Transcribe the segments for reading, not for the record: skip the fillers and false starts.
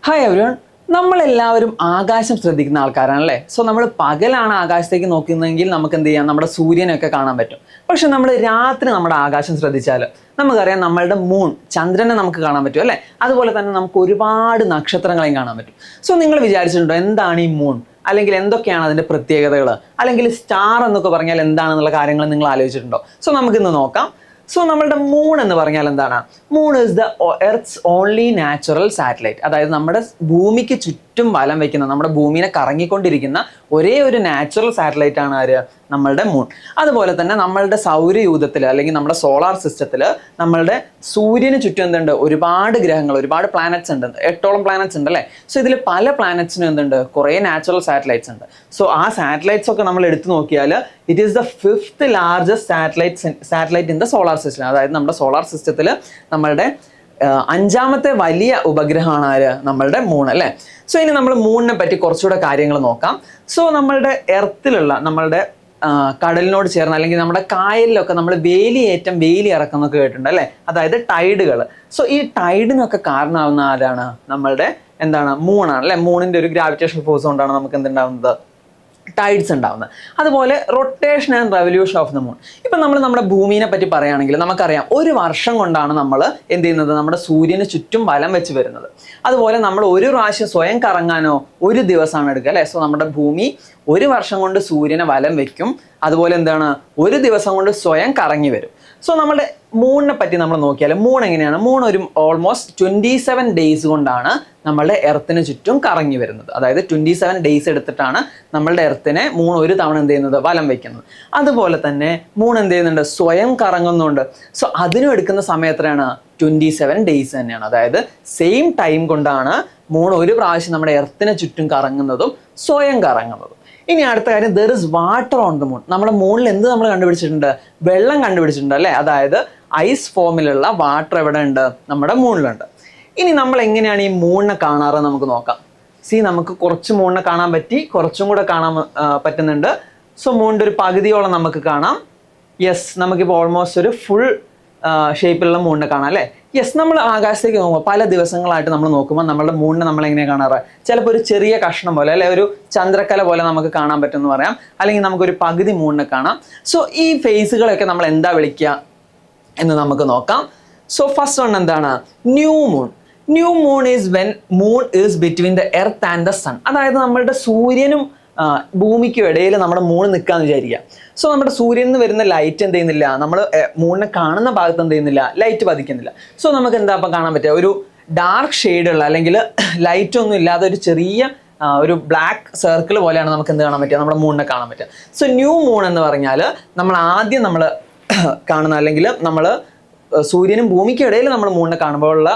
Hi everyone, നമ്മളെല്ലാവരും ആകാശം ശ്രദ്ധിക്കുന്ന ആൾക്കാരാണല്ലേ. സോ നമ്മൾ പകലാണ് ആകാശത്തേക്ക് നോക്കുന്നതെങ്കിൽ നമുക്ക് എന്ത് ചെയ്യാം, നമ്മുടെ സൂര്യനൊക്കെ കാണാൻ പറ്റും. പക്ഷെ നമ്മൾ രാത്രി നമ്മുടെ ആകാശം ശ്രദ്ധിച്ചാൽ നമുക്കറിയാം നമ്മളുടെ മൂൺ, ചന്ദ്രനെ നമുക്ക് കാണാൻ പറ്റും അല്ലേ. അതുപോലെ തന്നെ നമുക്ക് ഒരുപാട് നക്ഷത്രങ്ങളെയും കാണാൻ പറ്റും. സോ നിങ്ങൾ വിചാരിച്ചിട്ടുണ്ടോ എന്താണ് ഈ മൂൺ, അല്ലെങ്കിൽ എന്തൊക്കെയാണ് അതിൻ്റെ പ്രത്യേകതകൾ, അല്ലെങ്കിൽ സ്റ്റാർ എന്നൊക്കെ പറഞ്ഞാൽ എന്താണെന്നുള്ള കാര്യങ്ങൾ നിങ്ങൾ ആലോചിച്ചിട്ടുണ്ടോ? സോ നമുക്കിന്ന് നോക്കാം. സോ നമ്മളുടെ മൂൺ എന്ന് പറഞ്ഞാൽ എന്താണ്? Moon is the earth's only natural satellite. അതായത് നമ്മുടെ ഭൂമിക്ക് ചുറ്റും വലം വയ്ക്കുന്ന, നമ്മുടെ ഭൂമിനെ കറങ്ങിക്കൊണ്ടിരിക്കുന്ന ഒരേ ഒരു നാച്ചുറൽ സാറ്റലൈറ്റ് ആണ് ആര്? നമ്മളുടെ മൂൺ. അതുപോലെ തന്നെ നമ്മളുടെ സൗരയൂഥത്തിൽ അല്ലെങ്കിൽ നമ്മുടെ സോളാർ സിസ്റ്റത്തിൽ നമ്മളുടെ സൂര്യന് ചുറ്റും എന്തുണ്ട്? ഒരുപാട് ഗ്രഹങ്ങൾ, ഒരുപാട് പ്ലാനറ്റ്സ് ഉണ്ട്. 8ഓളം പ്ലാനറ്റ്സ് ഉണ്ട് അല്ലേ. സോ ഇതിൽ പല പ്ലാനറ്റ്സിനും എന്തുണ്ട്? കുറേ നാച്ചുറൽ സാറ്റലൈറ്റ്സ് ഉണ്ട്. സോ ആ സാറ്റലൈറ്റ്സ് ഒക്കെ നമ്മൾ എടുത്തു നോക്കിയാൽ it is the 5th largest satellite in the solar system. അതായത് നമ്മുടെ സോളാർ സിസ്റ്റത്തിൽ നമ്മളുടെ 5ാമത്തെ വലിയ ഉപഗ്രഹമാണ് ആര്? നമ്മളുടെ മൂൺ അല്ലേ. സോ ഇനി നമ്മൾ മൂണിനെ പറ്റി കുറച്ചുകൂടെ കാര്യങ്ങൾ നോക്കാം. സോ നമ്മളുടെ എർത്തിലുള്ള, നമ്മളുടെ കടലിനോട് ചേർന്ന് അല്ലെങ്കിൽ നമ്മുടെ കായലിലൊക്കെ നമ്മൾ വേലിയേറ്റം, വേലി ഇറക്കം എന്നൊക്കെ കേട്ടിട്ടുണ്ട് അല്ലേ. അതായത് ടൈഡുകൾ. സോ ഈ ടൈഡിനൊക്കെ കാരണമാവുന്ന ആരാണ്? നമ്മളുടെ എന്താണ്? മൂണാണ് അല്ലേ. മൂണിൻ്റെ ഒരു ഗ്രാവിറ്റേഷൻ ഫോഴ്സ് കൊണ്ടാണ് നമുക്ക് എന്തുണ്ടാവുന്നത്? ടൈഡ്സ് ഉണ്ടാവുന്നത്. അതുപോലെ rotation and revolution of the moon. ഇപ്പം നമ്മൾ നമ്മുടെ ഭൂമിയെ പറ്റി പറയുകയാണെങ്കിൽ നമുക്കറിയാം ഒരു വർഷം കൊണ്ടാണ് നമ്മൾ എന്ത് ചെയ്യുന്നത്? നമ്മുടെ സൂര്യന് ചുറ്റും വലം വെച്ച് വരുന്നത്. അതുപോലെ നമ്മൾ ഒരു പ്രാവശ്യം സ്വയം കറങ്ങാനോ ഒരു ദിവസമാണ് എടുക്കുക അല്ലേ. സോ നമ്മുടെ ഭൂമി ഒരു വർഷം കൊണ്ട് സൂര്യനെ വലം വെക്കും. അതുപോലെ എന്താണ്? ഒരു ദിവസം കൊണ്ട് സ്വയം കറങ്ങി വരും. സോ നമ്മുടെ മൂണിനെ പറ്റി നമ്മൾ നോക്കിയാൽ മൂൺ എങ്ങനെയാണ്? മൂൺ ഒരു ഓൾമോസ്റ്റ് 27 ഡേയ്സ് കൊണ്ടാണ് നമ്മളുടെ എർത്തിന് ചുറ്റും കറങ്ങി വരുന്നത്. അതായത് 27 ഡേയ്സ് എടുത്തിട്ടാണ് നമ്മളുടെ എർത്തിനെ മൂൺ ഒരു തവണ എന്ത് ചെയ്യുന്നത്? വലം വയ്ക്കുന്നത്. അതുപോലെ തന്നെ മൂൺ എന്ത് ചെയ്യുന്നുണ്ട്? സ്വയം കറങ്ങുന്നുണ്ട്. സോ അതിനും എടുക്കുന്ന സമയം എത്രയാണ്? 27 ഡേയ്സ് തന്നെയാണ്. അതായത് സെയിം ടൈം കൊണ്ടാണ് മൂൺ ഒരു പ്രാവശ്യം നമ്മുടെ എർത്തിനെ ചുറ്റും കറങ്ങുന്നതും സ്വയം കറങ്ങുന്നതും. ഇനി അടുത്ത കാര്യം, there is water on the moon. നമ്മുടെ മൂണിൽ എന്ത് നമ്മൾ കണ്ടുപിടിച്ചിട്ടുണ്ട്? വെള്ളം കണ്ടുപിടിച്ചിട്ടുണ്ട് അല്ലേ. അതായത് ഐസ് ഫോമിലുള്ള വാട്ടർ എവിടെ ഉണ്ട്? നമ്മുടെ മൂണിലുണ്ട്. ഇനി നമ്മൾ എങ്ങനെയാണ് ഈ മൂണിനെ കാണാറ് നമുക്ക് നോക്കാം. നമുക്ക് കുറച്ച് മൂണിനെ കാണാൻ പറ്റി, കുറച്ചും കൂടെ കാണാൻ പറ്റുന്നുണ്ട്. സോ മൂണിൻ്റെ ഒരു പകുതിയോളം നമുക്ക് കാണാം. യെസ്, നമുക്കിപ്പോൾ ഓൾമോസ്റ്റ് ഒരു ഫുൾ ഷേപ്പിലുള്ള മൂണിനെ കാണാം അല്ലേ. യെസ്, നമ്മൾ ആകാശത്തേക്ക് നോക്കുമ്പോൾ പല ദിവസങ്ങളായിട്ട് നമ്മൾ നോക്കുമ്പോൾ നമ്മളുടെ മൂണിനെ നമ്മൾ എങ്ങനെ കാണാറ്? ചിലപ്പോൾ ഒരു ചെറിയ കഷ്ണം പോലെ അല്ലെ, ഒരു ചന്ദ്രക്കല പോലെ നമുക്ക് കാണാൻ പറ്റുമെന്ന് പറയാം. അല്ലെങ്കിൽ നമുക്കൊരു പകുതി മൂണിനെ കാണാം. സോ ഈ ഫേസുകളൊക്കെ നമ്മൾ എന്താ വിളിക്കുക എന്ന് നമുക്ക് നോക്കാം. സോ ഫസ്റ്റ് വൺ എന്താണ്? New moon. New moon is when moon is between the earth and the sun. അതായത് നമ്മളുടെ സൂര്യനും ഭൂമിക്കും ഇടയിൽ നമ്മുടെ മൂൺ നിൽക്കാന്ന് വിചാരിക്കുക. സോ നമ്മുടെ സൂര്യനിൽ നിന്ന് വരുന്ന ലൈറ്റ് എന്ത് ചെയ്യുന്നില്ല? നമ്മൾ മൂണിനെ കാണുന്ന ഭാഗത്ത് എന്ത് ചെയ്യുന്നില്ല? ലൈറ്റ് പതിക്കുന്നില്ല. സോ നമുക്ക് എന്താ ഇപ്പം കാണാൻ പറ്റുക? ഒരു ഡാർക്ക് ഷെയ്ഡുള്ള അല്ലെങ്കിൽ ലൈറ്റ് ഒന്നും ഇല്ലാതെ ഒരു ചെറിയ ഒരു ബ്ലാക്ക് സർക്കിൾ പോലെയാണ് നമുക്ക് എന്ത് കാണാൻ പറ്റുക? നമ്മുടെ മൂണിനെ കാണാൻ പറ്റുക. സോ ന്യൂ മൂൺ എന്ന് പറഞ്ഞാൽ നമ്മൾ ആദ്യം നമ്മൾ കാണുന്ന, അല്ലെങ്കിൽ നമ്മൾ സൂര്യനും ഭൂമിക്കും ഇടയിൽ നമ്മൾ മൂണിനെ കാണുമ്പോൾ ഉള്ള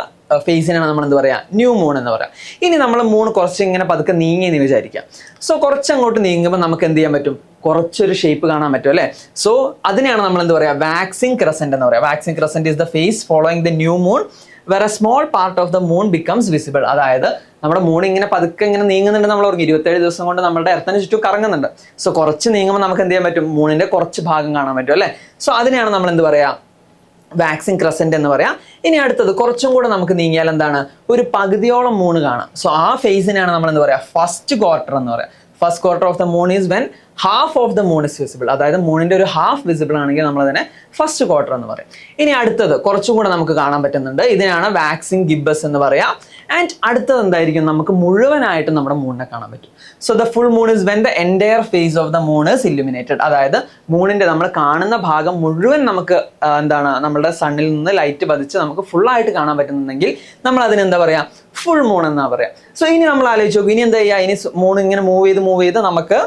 ഫേസിനാണ് നമ്മൾ എന്ത് പറയുക? ന്യൂ മൂൺ എന്ന് പറയാം. ഇനി നമ്മൾ മൂൺ കുറച്ച് ഇങ്ങനെ പതുക്കെ നീങ്ങി എന്ന് വിചാരിക്കാം. സോ കുറച്ചങ്ങോട്ട് നീങ്ങുമ്പോൾ നമുക്ക് എന്ത് ചെയ്യാൻ പറ്റും? കുറച്ചൊരു ഷേപ്പ് കാണാൻ പറ്റും അല്ലേ. സോ അതിനെയാണ് നമ്മൾ എന്ത് പറയുക? വാക്സിംഗ് ക്രസന്റ് എന്ന് പറയുക. Waxing crescent is the phase following the new moon where a small part of the moon becomes visible. അതായത് നമ്മുടെ മൂൺ ഇങ്ങനെ പതുക്കെ ഇങ്ങനെ നീങ്ങുന്നുണ്ട്. നമ്മൾ ഓർക്കും 27 ദിവസം കൊണ്ട് നമ്മുടെ എർത്തിന് ചുറ്റും കറങ്ങുന്നുണ്ട്. സോ കുറച്ച് നീങ്ങുമ്പോൾ നമുക്ക് എന്ത് ചെയ്യാൻ പറ്റും? മൂണിന്റെ കുറച്ച് ഭാഗം കാണാൻ പറ്റും അല്ലേ. സോ അതിനെയാണ് നമ്മൾ എന്ത് പറയുക? വാക്സിംഗ് ക്രസന്റ് എന്ന് പറയാം. ഇനി അടുത്തത് കുറച്ചും കൂടെ നമുക്ക് നീങ്ങിയാൽ എന്താണ്? ഒരു പകുതിയോളം മൂൺ കാണാം. സോ ആ ഫേസിനെയാണ് നമ്മൾ എന്ത് പറയുക? ഫസ്റ്റ് ക്വാർട്ടർ എന്ന് പറയാം. First quarter of the moon is when half of the moon is visible. അതായത് മൂണിന്റെ ഒരു ഹാഫ് വിസിബിൾ ആണെങ്കിൽ നമ്മൾ അതിനെ ഫസ്റ്റ് ക്വാർട്ടർ എന്ന് പറയും. ഇനി അടുത്തത് കുറച്ചും കൂടെ നമുക്ക് കാണാൻ പറ്റുന്നുണ്ട്. ഇതിനാണ് വാക്സിംഗ് ഗിബസ് എന്ന് പറയാം. ആൻഡ് അടുത്തത് എന്തായിരിക്കും? നമുക്ക് മുഴുവനായിട്ടും നമ്മുടെ മൂണിനെ കാണാൻ പറ്റും. So the full moon is when the entire face of the moon is illuminated. അതായത് മൂണിന്റെ നമ്മൾ കാണുന്ന ഭാഗം മുഴുവൻ നമുക്ക് എന്താണ്? നമ്മുടെ സണ്ണിൽ നിന്ന് ലൈറ്റ് പതിച്ച് നമുക്ക് ഫുള്ളായിട്ട് കാണാൻ പറ്റുന്നുണ്ടെങ്കിൽ നമ്മൾ അതിനെന്താ പറയാ? ഫുൾ മൂൺ എന്നാ പറയാം. സോ ഇനി നമ്മൾ ആലോചിച്ച് നോക്കും, ഇനി എന്താ ചെയ്യുക? ഇനി മൂൺ ഇങ്ങനെ മൂവ് ചെയ്ത് നമുക്ക്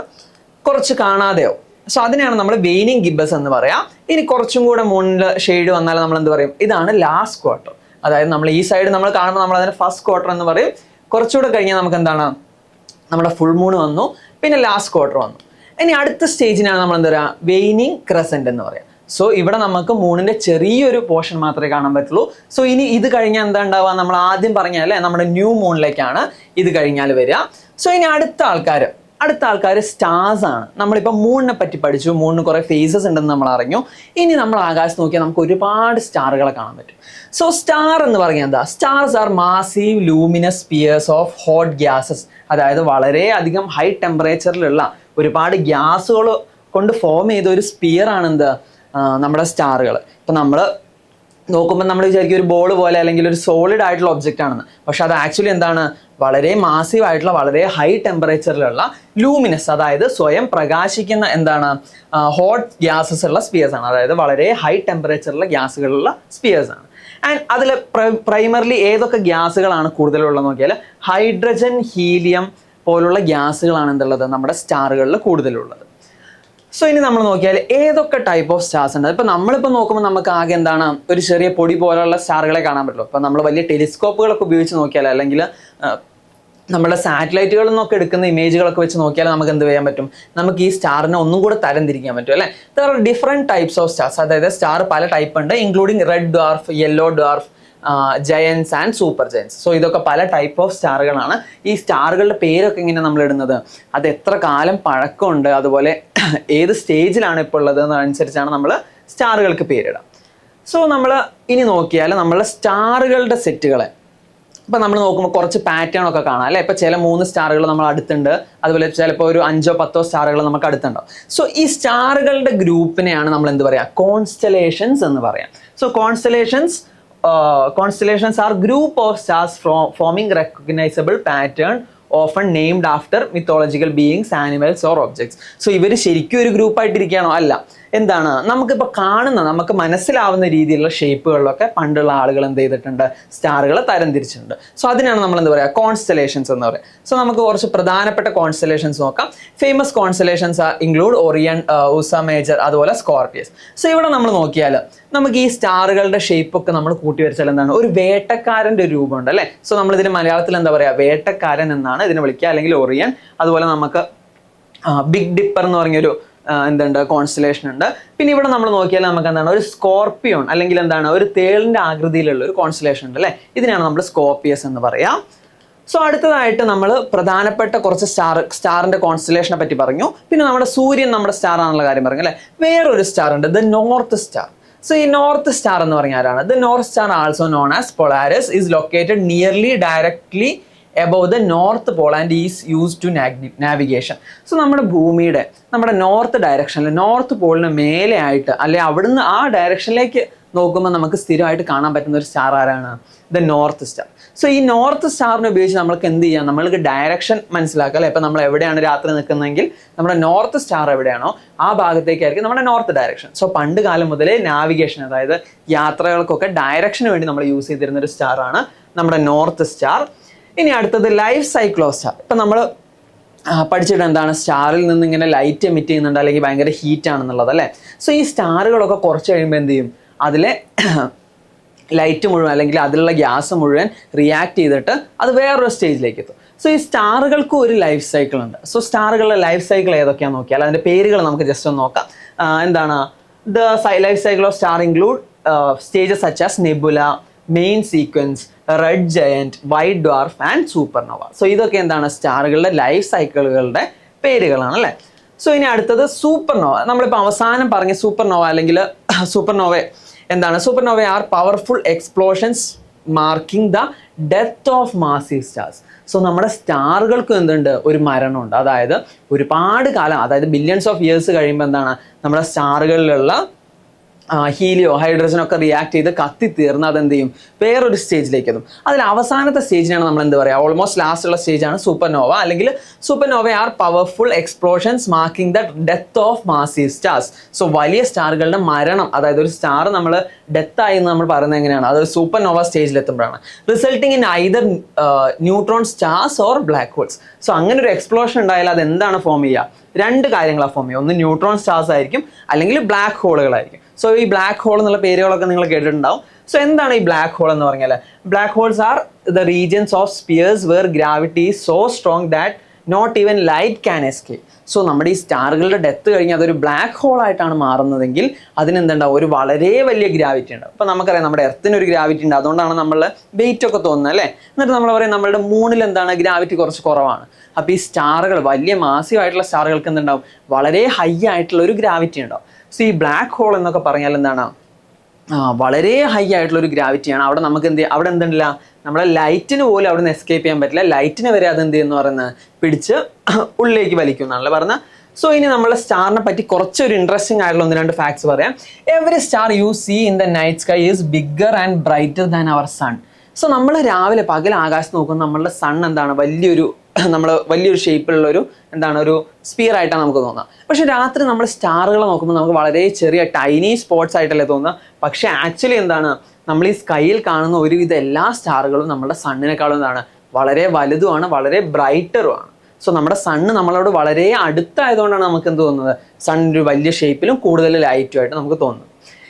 കുറച്ച് കാണാതെയോ. സോ അതിനെയാണ് നമ്മൾ വെയിനിങ് ഗിബസ് എന്ന് പറയാം. ഇനി കുറച്ചും കൂടെ മൂണിൻ്റെ ഷെയ്ഡ് വന്നാൽ നമ്മൾ എന്ത് പറയും? ഇതാണ് ലാസ്റ്റ് ക്വാർട്ടർ. അതായത് നമ്മൾ ഈ സൈഡ് നമ്മൾ കാണുമ്പോൾ നമ്മൾ അതിനെ ഫസ്റ്റ് ക്വാർട്ടർ എന്ന് പറയും. കുറച്ചുകൂടെ കഴിഞ്ഞാൽ നമുക്ക് എന്താണ്? നമ്മുടെ ഫുൾ മൂൺ വന്നു, പിന്നെ ലാസ്റ്റ് ക്വാർട്ടർ വന്നു. ഇനി അടുത്ത സ്റ്റേജിനാണ് നമ്മൾ എന്താ പറയുക? വെയിനിങ് ക്രസന്റ് എന്ന് പറയാം. സോ ഇവിടെ നമുക്ക് മൂണിന്റെ ചെറിയൊരു പോർഷൻ മാത്രമേ കാണാൻ പറ്റുള്ളൂ. സോ ഇനി ഇത് കഴിഞ്ഞാൽ എന്താ ഉണ്ടാവുക? നമ്മൾ ആദ്യം പറഞ്ഞാലേ നമ്മുടെ ന്യൂ മൂണിലേക്കാണ് ഇത് കഴിഞ്ഞാൽ വരിക. സോ ഇനി അടുത്ത ആൾക്കാർ, അടുത്ത ആൾക്കാർ സ്റ്റാർസ് ആണ്. നമ്മളിപ്പോൾ മൂണിനെ പറ്റി പഠിച്ചു, മൂണിന് കുറേ ഫേസസ് ഉണ്ടെന്ന് നമ്മൾ അറിഞ്ഞു. ഇനി നമ്മൾ ആകാശത്ത് നോക്കിയാൽ നമുക്ക് ഒരുപാട് സ്റ്റാറുകളെ കാണാൻ പറ്റും. സോ സ്റ്റാർ എന്ന് പറഞ്ഞാൽ എന്താ? Stars R massive luminous spheres of hot gases. അതായത് വളരെയധികം ഹൈ ടെമ്പറേച്ചറിലുള്ള ഒരുപാട് ഗ്യാസുകൾ കൊണ്ട് ഫോം ചെയ്ത ഒരു സ്പിയർ ആണ് എന്ത്, നമ്മുടെ സ്റ്റാറുകൾ. ഇപ്പം നമ്മൾ നോക്കുമ്പോൾ നമ്മൾ വിചാരിക്കും ഒരു ബോൾ പോലെ അല്ലെങ്കിൽ ഒരു സോളിഡ് ആയിട്ടുള്ള ഒബ്ജക്റ്റ് ആണെന്ന്. പക്ഷെ അത് ആക്ച്വലി എന്താണ്? വളരെ മാസീവ് ആയിട്ടുള്ള വളരെ ഹൈ ടെമ്പറേച്ചറിലുള്ള ലൂമിനസ്, അതായത് സ്വയം പ്രകാശിക്കുന്ന എന്താണ്, ഹോട്ട് ഗ്യാസസ് ഉള്ള സ്പിയേഴ്സ് ആണ്. അതായത് വളരെ ഹൈ ടെമ്പറേച്ചറിലുള്ള ഗ്യാസുകളുള്ള സ്പിയേഴ്സ് ആണ്. ആൻഡ് അതിൽ പ്രൈമറിലി ഏതൊക്കെ ഗ്യാസുകളാണ് കൂടുതലുള്ളത് നോക്കിയാൽ ഹൈഡ്രജൻ, ഹീലിയം പോലുള്ള ഗ്യാസുകളാണ് എന്തുള്ളത്, നമ്മുടെ സ്റ്റാറുകളിൽ കൂടുതലുള്ളത്. സോ ഇനി നമ്മൾ നോക്കിയാൽ ഏതൊക്കെ ടൈപ്പ് ഓഫ് സ്റ്റാർസ് ഉണ്ട്. ഇപ്പം നമ്മളിപ്പോൾ നോക്കുമ്പോൾ നമുക്ക് ആകെ എന്താണ്, ഒരു ചെറിയ പൊടി പോലുള്ള സ്റ്റാറുകളെ കാണാൻ പറ്റുള്ളൂ. ഇപ്പം നമ്മൾ വലിയ ടെലിസ്കോപ്പുകളൊക്കെ ഉപയോഗിച്ച് നോക്കിയാൽ, അല്ലെങ്കിൽ നമ്മുടെ സാറ്റലൈറ്റുകളിൽ നിന്നൊക്കെ എടുക്കുന്ന ഇമേജുകളൊക്കെ വെച്ച് നോക്കിയാൽ നമുക്ക് എന്ത് ചെയ്യാൻ പറ്റും, നമുക്ക് ഈ സ്റ്റാറിനെ ഒന്നും കൂടെ തരംതിരിക്കാൻ പറ്റും അല്ലേ. There are different types of stars. അതായത് സ്റ്റാർ പല ടൈപ്പ് ഉണ്ട്, including red dwarf, yellow dwarf, giants and super giants. So ഇതൊക്കെ പല ടൈപ്പ് ഓഫ് സ്റ്റാറുകളാണ്. ഈ സ്റ്റാറുകളുടെ പേരൊക്കെ ഇങ്ങനെ നമ്മൾ ഇടുന്നത്, അത് എത്ര കാലം പഴക്കമുണ്ട്, അതുപോലെ ഏത് സ്റ്റേജിലാണ് ഇപ്പോൾ ഉള്ളത് എന്നനുസരിച്ചാണ് നമ്മൾ സ്റ്റാറുകൾക്ക് പേരിടാം. സോ നമ്മൾ ഇനി നോക്കിയാൽ നമ്മളെ സ്റ്റാറുകളുടെ സെറ്റുകളെ ഇപ്പം നമ്മൾ നോക്കുമ്പോൾ കുറച്ച് പാറ്റേൺ ഒക്കെ കാണാം അല്ലേ. ഇപ്പം ചില 3 സ്റ്റാറുകൾ നമ്മൾ അടുത്തുണ്ട്, അതുപോലെ ചിലപ്പോൾ ഒരു 5 or 10 സ്റ്റാറുകൾ നമുക്ക് അടുത്തുണ്ടാവും. സോ ഈ സ്റ്റാറുകളുടെ ഗ്രൂപ്പിനെയാണ് നമ്മൾ എന്ത് പറയുക, കോൺസ്റ്റലേഷൻസ് എന്ന് പറയാം. So constellations are group of stars forming recognizable pattern often named after mythological beings, animals or objects. So ഇവർ ശരിക്കും ഒരു ഗ്രൂപ്പായിട്ടിരിക്കുകയാണോ? അല്ല. എന്താണ്, നമുക്കിപ്പോൾ കാണുന്ന, നമുക്ക് മനസ്സിലാവുന്ന രീതിയിലുള്ള ഷേപ്പുകളിലൊക്കെ പണ്ടുള്ള ആളുകൾ എന്ത് ചെയ്തിട്ടുണ്ട്, സ്റ്റാറുകളെ തരംതിരിച്ചിട്ടുണ്ട്. സോ അതിനാണ് നമ്മൾ എന്ത് പറയുക, കോൺസ്റ്റലേഷൻസ് എന്ന് പറയുക. സോ നമുക്ക് കുറച്ച് പ്രധാനപ്പെട്ട കോൺസ്റ്റലേഷൻസ് നോക്കാം. ഫേമസ് കോൺസ്റ്റലേഷൻസ് ഇൻക്ലൂഡ് ഓറിയൻ, ഉസ മേജർ, അതുപോലെ സ്കോർപിയസ്. സോ ഇവിടെ നമ്മൾ നോക്കിയാൽ നമുക്ക് ഈ സ്റ്റാറുകളുടെ ഷേപ്പൊക്കെ നമ്മൾ കൂട്ടി വരച്ചാൽ എന്താണ്, ഒരു വേട്ടക്കാരൻ്റെ ഒരു രൂപമുണ്ട് അല്ലേ. സോ നമ്മളിതിന് മലയാളത്തിൽ എന്താ പറയുക, വേട്ടക്കാരൻ എന്നാണ് ഇതിനെ വിളിക്കുക, അല്ലെങ്കിൽ ഓറിയൻ. അതുപോലെ നമുക്ക് ബിഗ് ഡിപ്പർ എന്ന് പറഞ്ഞൊരു എന്തുണ്ട്, കോൺസ്റ്റലേഷൻ ഉണ്ട്. പിന്നെ ഇവിടെ നമ്മൾ നോക്കിയാൽ നമുക്ക് എന്താണ്, ഒരു സ്കോർപ്പിയോൺ അല്ലെങ്കിൽ എന്താണ്, ഒരു തേളിൻ്റെ ആകൃതിയിലുള്ള ഒരു കോൺസ്റ്റലേഷൻ ഉണ്ട് അല്ലേ. ഇതിനാണ് നമ്മൾ സ്കോർപിയസ് എന്ന് പറയാം. സോ അടുത്തതായിട്ട് നമ്മൾ പ്രധാനപ്പെട്ട കുറച്ച് സ്റ്റാറിൻ്റെ കോൺസ്റ്റലേഷനെ പറ്റി പറഞ്ഞു. പിന്നെ നമ്മുടെ സൂര്യൻ നമ്മുടെ സ്റ്റാർ ആണെന്നുള്ള കാര്യം പറഞ്ഞു അല്ലേ. വേറൊരു സ്റ്റാർ ഉണ്ട്, ദ നോർത്ത് സ്റ്റാർ. സോ ഈ നോർത്ത് സ്റ്റാർ എന്ന് പറഞ്ഞാൽ ആരാണ്? The north star also known as Polaris is located nearly directly above the north pole and is used to navigation. So നമ്മുടെ ഭൂമിയുടെ നമ്മുടെ നോർത്ത് ഡയറക്ഷനിൽ, നോർത്ത് പോളിന് മേലെ ആയിട്ട് അല്ലെ, അവിടുന്ന് ആ ഡയറക്ഷനിലേക്ക് നോക്കുമ്പോൾ നമുക്ക് സ്ഥിരമായിട്ട് കാണാൻ പറ്റുന്ന ഒരു സ്റ്റാർ ആരാണ്? The north star. സോ ഈ നോർത്ത് സ്റ്റാറിനെ ഉപയോഗിച്ച് നമ്മൾക്ക് എന്ത് ചെയ്യാം, നമ്മൾക്ക് ഡയറക്ഷൻ മനസ്സിലാക്കാം അല്ലേ. ഇപ്പം നമ്മൾ എവിടെയാണ് രാത്രി നിൽക്കുന്നതെങ്കിൽ നമ്മുടെ നോർത്ത് സ്റ്റാർ എവിടെയാണോ ആ ഭാഗത്തേക്കായിരിക്കും നമ്മുടെ നോർത്ത് ഡയറക്ഷൻ. സോ പണ്ട് കാലം മുതലേ നാവിഗേഷൻ, അതായത് യാത്രകൾക്കൊക്കെ ഡയറക്ഷന് വേണ്ടി നമ്മൾ യൂസ് ചെയ്തിരുന്ന ഒരു സ്റ്റാറാണ് നമ്മുടെ നോർത്ത് സ്റ്റാർ. ഇനി അടുത്തത് ലൈഫ് സൈക്കിൾ ഓഫ് സ്റ്റാർ. ഇപ്പം നമ്മൾ പഠിച്ചിട്ട് എന്താണ്, സ്റ്റാറിൽ നിന്ന് ഇങ്ങനെ ലൈറ്റ് എമിറ്റ് ചെയ്യുന്നുണ്ട്, അല്ലെങ്കിൽ ഭയങ്കര ഹീറ്റ് ആണെന്നുള്ളത് അല്ലേ. സോ ഈ സ്റ്റാറുകളൊക്കെ കുറച്ച് കഴിയുമ്പോൾ എന്ത് ചെയ്യും, അതിലെ ലൈറ്റ് മുഴുവൻ അല്ലെങ്കിൽ അതിലുള്ള ഗ്യാസ് മുഴുവൻ റിയാക്ട് ചെയ്തിട്ട് അത് വേറൊരു സ്റ്റേജിലേക്ക് എത്തും. സോ ഈ സ്റ്റാറുകൾക്കും ഒരു ലൈഫ് സൈക്കിൾ ഉണ്ട്. സോ സ്റ്റാറുകളുടെ ലൈഫ് സൈക്കിൾ ഏതൊക്കെയാണെന്ന് നോക്കിയാൽ അതിൻ്റെ പേരുകൾ നമുക്ക് ജസ്റ്റ് ഒന്ന് നോക്കാം. എന്താണ്, the life cycle of star include stages such as nebula, main sequence, red giant, white dwarf and supernova. So ഇതൊക്കെ എന്താണ്, സ്റ്റാറുകളുടെ ലൈഫ് സൈക്കിളുകളുടെ പേരുകളാണ് അല്ലേ. സോ ഇനി അടുത്തത് സൂപ്പർനോവ. നമ്മളിപ്പോൾ അവസാനം പറഞ്ഞ സൂപ്പർനോവ അല്ലെങ്കിൽ സൂപ്പർനോവ എന്താണ്, supernova are powerful explosions marking the death of massive stars. So നമ്മുടെ സ്റ്റാറുകൾക്കും എന്തുണ്ട്, ഒരു മരണമുണ്ട്. അതായത് ഒരുപാട് കാലം, അതായത് ബില്യൺസ് ഓഫ് ഇയേഴ്സ് കഴിയുമ്പോൾ എന്താണ്, നമ്മുടെ സ്റ്റാറുകളിലുള്ള ഹീലിയോ ഹൈഡ്രജനോ ഒക്കെ റിയാക്ട് ചെയ്ത് കത്തിത്തീർന്ന് അതെന്ത് ചെയ്യും, വേറൊരു സ്റ്റേജിലേക്ക് എത്തും. അതിൽ അവസാനത്തെ സ്റ്റേജിനാണ് നമ്മൾ എന്ത് പറയുക, ഓൾമോസ്റ്റ് ലാസ്റ്റ് ഉള്ള സ്റ്റേജാണ് സൂപ്പർനോവ. അല്ലെങ്കിൽ supernova are powerful explosions marking the death of massive stars. So വലിയ സ്റ്റാറുകളുടെ മരണം, അതായത് ഒരു സ്റ്റാർ നമ്മൾ ഡെത്ത് ആയി എന്ന് നമ്മൾ പറയുന്നത് എങ്ങനെയാണ്, അതൊരു സൂപ്പർനോവ സ്റ്റേജിലെത്തുമ്പോഴാണ്. Resulting in either neutron stars or black holes. So അങ്ങനെ ഒരു എക്സ്പ്ലോഷൻ ഉണ്ടായാൽ അത് എന്താണ് ഫോം ചെയ്യുക, 2 കാര്യങ്ങളാണ് ഫോം ചെയ്യുക. ഒന്ന് ന്യൂട്രോൺ സ്റ്റാർസ് ആയിരിക്കും, അല്ലെങ്കിൽ ബ്ലാക്ക് ഹോളുകളായിരിക്കും. സോ ഈ ബ്ലാക്ക് ഹോൾ എന്നുള്ള പേരുകളൊക്കെ നിങ്ങൾ കേട്ടിട്ടുണ്ടാവും. സോ എന്താണ് ഈ ബ്ലാക്ക് ഹോൾ എന്ന് പറഞ്ഞാൽ, black holes are the regions of spheres where gravity is so strong that not even light can escape. So നമ്മുടെ ഈ സ്റ്റാറുകളുടെ ഡെത്ത് കഴിഞ്ഞ് അതൊരു ബ്ലാക്ക് ഹോൾ ആയിട്ടാണ് മാറുന്നതെങ്കിൽ അതിനെന്തുണ്ടാവും, ഒരു വളരെ വലിയ ഗ്രാവിറ്റി ഉണ്ട്. അപ്പോൾ നമുക്കറിയാം നമ്മുടെ എർത്തിന് ഒരു ഗ്രാവിറ്റി ഉണ്ട്, അതുകൊണ്ടാണ് നമ്മൾ വെയിറ്റ് ഒക്കെ തോന്നുന്നത് അല്ലേ. എന്നിട്ട് നമ്മൾ പറയും നമ്മളുടെ മൂണിൽ എന്താണ് ഗ്രാവിറ്റി കുറച്ച് കുറവാണ്. അപ്പോൾ ഈ സ്റ്റാറുകൾ വലിയ മാസീവ് ആയിട്ടുള്ള സ്റ്റാറുകൾക്ക് എന്തുണ്ടാവും, വളരെ ഹൈ ആയിട്ടുള്ള ഒരു ഗ്രാവിറ്റി ഉണ്ടാവും. സോ ഈ ബ്ലാക്ക് ഹോൾ എന്നൊക്കെ പറഞ്ഞാൽ എന്താണ്, വളരെ ഹൈ ആയിട്ടുള്ള ഒരു ഗ്രാവിറ്റിയാണ്. അവിടെ നമുക്ക് അവിടെ എന്തുണ്ടില്ല, നമ്മളെ ലൈറ്റിന് പോലും അവിടെ നിന്ന് എസ്കേപ്പ് ചെയ്യാൻ പറ്റില്ല. ലൈറ്റിന് വരെ അത് എന്ത് ചെയ്യുന്നു പറയുന്നത് പിടിച്ച് ഉള്ളിലേക്ക് വലിക്കും എന്നാണല്ലോ പറഞ്ഞത്. സോ ഇനി നമ്മളെ സ്റ്റാറിനെ പറ്റി കുറച്ചൊരു ഇൻട്രസ്റ്റിംഗ് ആയിട്ടുള്ള 1-2 ഫാക്ട്സ് പറയാം. Every star you see in the night sky is bigger and brighter than our sun. So നമ്മൾ രാവിലെ പകൽ ആകാശത്ത് നോക്കുമ്പോൾ നമ്മളുടെ സൺ എന്താണ് വലിയൊരു ഷേപ്പിലുള്ള ഒരു സ്പിയർ ആയിട്ടാണ് നമുക്ക് തോന്നുക. പക്ഷെ രാത്രി നമ്മൾ സ്റ്റാറുകളെ നോക്കുമ്പോൾ നമുക്ക് വളരെ ചെറിയ ടൈനി സ്പോട്ട്സ് ആയിട്ടല്ലേ തോന്നുക. പക്ഷെ ആക്ച്വലി എന്താണ്, നമ്മൾ ഈ സ്കൈയിൽ കാണുന്ന ഒരുവിധ എല്ലാ സ്റ്റാറുകളും നമ്മുടെ സണ്ണിനേക്കാളും വളരെ വലുതുമാണ്, വളരെ ബ്രൈറ്ററുമാണ്. സോ നമ്മുടെ സണ്ണ് നമ്മളോട് വളരെ അടുത്തായതുകൊണ്ടാണ് നമുക്ക് എന്ത് തോന്നുന്നത്, സണ്ണിൻ്റെ വലിയ ഷേപ്പിലും കൂടുതൽ ലൈറ്റുമായിട്ട് നമുക്ക് തോന്നുന്നത്.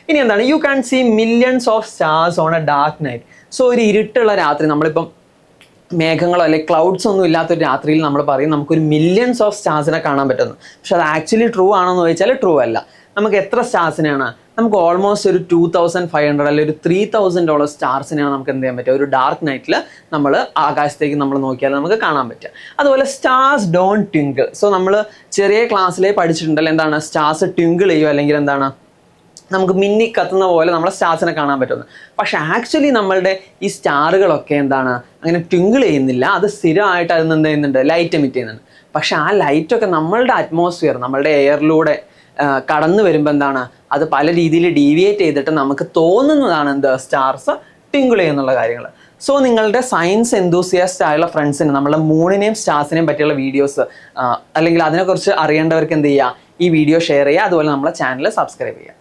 ഇനി എന്താണ്, you can see millions of stars on a dark night. So ഒരു ഇരുട്ടുള്ള രാത്രി, നമ്മളിപ്പം മേഘങ്ങളോ അല്ലെങ്കിൽ ക്ലൗഡ്സ് ഒന്നും ഇല്ലാത്തൊരു രാത്രിയിൽ നമ്മൾ പറയും നമുക്കൊരു മില്യൺസ് ഓഫ് സ്റ്റാർസിനെ കാണാൻ പറ്റുന്നു. പക്ഷെ അത് ആക്ച്വലി ട്രൂ ആണോ എന്ന് ചോദിച്ചാൽ ട്രൂ അല്ല. നമുക്ക് എത്ര സ്റ്റാർസിനെയാണ്, നമുക്ക് ഓൾമോസ്റ്റ് ഒരു 2500 അല്ലെങ്കിൽ ഒരു $3000 സ്റ്റാർസിനെയാണ് നമുക്ക് എന്ത് ചെയ്യാൻ പറ്റുക, ഒരു ഡാർക്ക് നൈറ്റിൽ നമ്മൾ ആകാശത്തേക്ക് നമ്മൾ നോക്കിയാൽ നമുക്ക് കാണാൻ പറ്റുക. അതുപോലെ സ്റ്റാർസ് ഡോണ്ട് ട്വിങ്കിൾ. സോ നമ്മൾ ചെറിയ ക്ലാസ്സിലേ പഠിച്ചിട്ടുണ്ടല്ലോ എന്താണ്, സ്റ്റാർസ് ട്വിങ്കിൾ ചെയ്യും അല്ലെങ്കിൽ എന്താണ് നമുക്ക് മിന്നി കത്തുന്ന പോലെ നമ്മളെ സ്റ്റാർസിനെ കാണാൻ പറ്റുന്നു. പക്ഷെ ആക്ച്വലി നമ്മളുടെ ഈ സ്റ്റാറുകളൊക്കെ എന്താണ് അങ്ങനെ ട്വിങ്കിൾ ചെയ്യുന്നില്ല, അത് സ്ഥിരമായിട്ട് അതിന് എന്ത് ചെയ്യുന്നുണ്ട്, ലൈറ്റ് എമിറ്റ് ചെയ്യുന്നുണ്ട്. പക്ഷെ ആ ലൈറ്റൊക്കെ നമ്മളുടെ അറ്റ്മോസ്ഫിയർ, നമ്മളുടെ എയറിലൂടെ കടന്നു വരുമ്പോൾ എന്താണ്, അത് പല രീതിയിൽ ഡീവിയേറ്റ് ചെയ്തിട്ട് നമുക്ക് തോന്നുന്നതാണ് എന്ത്, സ്റ്റാർസ് ട്വിങ്കിൾ ചെയ്യുന്നുള്ള കാര്യങ്ങൾ. സോ നിങ്ങളുടെ സയൻസ് എന്തൂസിയാസ്റ്റ് ആയുള്ള ഫ്രണ്ട്സിന് നമ്മളുടെ മൂണിനെയും സ്റ്റാർസിനെയും പറ്റിയുള്ള വീഡിയോസ് അല്ലെങ്കിൽ അതിനെക്കുറിച്ച് അറിയേണ്ടവർക്ക് എന്ത് ചെയ്യുക, ഈ വീഡിയോ ഷെയർ ചെയ്യുക, അതുപോലെ നമ്മളെ ചാനൽ സബ്സ്ക്രൈബ് ചെയ്യുക.